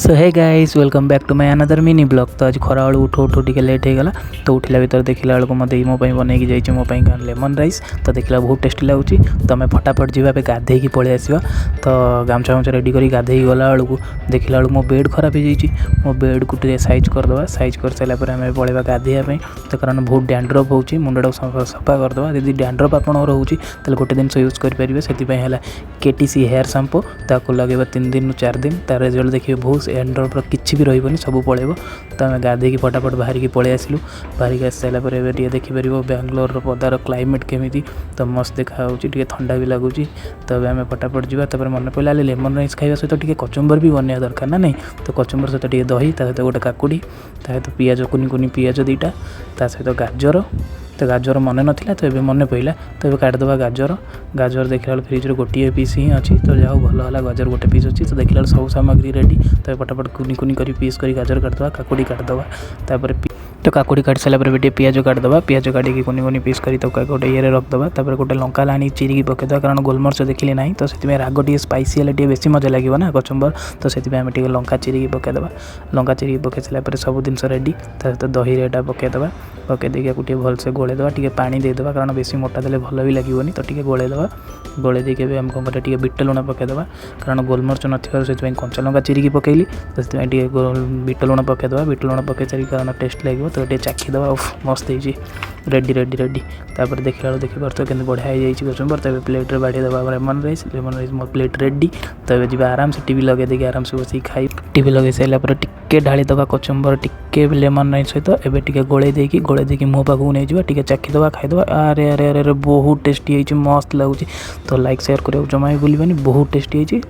So hey guys welcome back to my another mini blog. तो आज खरा बेलू उठो उठो टे लेट हो गला तो उठला भर देखला बेलू मत मो बनई जाइए मो लेमन राइस। तो देखला बहुत टेस्टी लगुच। तो आम फटाफट जावा गाधे पलि आसवा। तो गामछा गामछा रेडी कर गाधे गला बेलू देखला बेलू मो बेड खराब हो जाइए। मो बेड को साइज करदे साइज कर सारापर आम पलैया गाधेवाई। तो कारण बहुत डैंड्रफ हो मुंडा सफा करदे। यदि डैंड्रफ आपंकर रोचे तो गोटे दिन यूज करेंगे से केटीसी हेयर शैम्पू ताको लगे 3 दिन 4 दिन तार रिजल्ट देखिए बहुत डैंड्रफ किसी भी रही सब पलैब। तो आम गाधे फटाफट बाहर की पलि आसलु। बाहर की आसी सारापर देखिपर बेंगलोर पदार क्लाइमेट केमी। तो मस्त देखा ठंडा भी लगुच। तो आम फटाफट जावा मन पड़ा लेमन राइस खावा सहित कचुम्बर भी बनवा दरकार ना नहीं। तो कचुम्बर सहित दही सहित गोटे काकुड़ी सहित पियाज कुनि कुनि पियाज 2टा सहित गाजर। तो गाजर मन नाला तो ये मन पड़ा तो ये काटिदेवा गाजर। गाजर देखला फ्रिज गोटे पीस ही अच्छी। तो जाओ भल है गाजर गोटे पीस अच्छी। तो देखला सब सामग्री रेडी। तो फटाफट कुनि कुनि कर पीस कर गाजर काटिदेवा काकुड़ी काटिदेवा। तापर तो काकुड़ी काट सारापर गोटे पियाज काटिदेवा। पियाज काटिकी कुनि कुनि पीस कर गोटे ये रखदेवा। तापर गोटे लंका लाणी चिरिकी पकईदेवा कारण गोलमर्च देखिले ना तो से राग टे स्पाइसी है बेसी मजा लगे ना कचुम्बर। तो से आम टे लंका चिरिकी पकईदेवा। लंका चिरिकी पकई सारापर सब जिन रेडी सहित दही रेटा पकईदेवा। पकईदे गोटे भलसे गोलेदेवा टे पानी देदेवा कारण बेसी मोटा देले भल भी लगेनि। तो टे गोलेदेवा गोले देके आम कौन करें बीट लुण पकईदेवा कारण गोलमर्च नथिबार से कंचा लंका चिरिकी पकईली। तो से बीट लुण पकईदेवा। बीट लुण पकई सारी कारण टेस्ट लगे। तो ये चाखीदेवा मस्त हो रेडी रेडी रेडी। तापर देखला देखिपार तो केंद्र बढ़िया हो जाए कचुम्बर। तो प्लेट बाढ़ी देवा लेमन राइस मो प्लेट रेडी। तो ये जी आराम से टीवी लगे देखिए आराम से बस खाई। टीवी लगे सारापर टिके ढाली देवा कचुम्बर टिके लेमन राइस सहित एवं टिके गोले देकी मो पाक नहीं जावा टिके चाखीदेवा खाईदेवा। अरे अरे अरे अरे बहुत टेस्टी है मस्त लगुच। तो लाइक शेयर करने जमा भी भूलि बहुत टेस्टी है।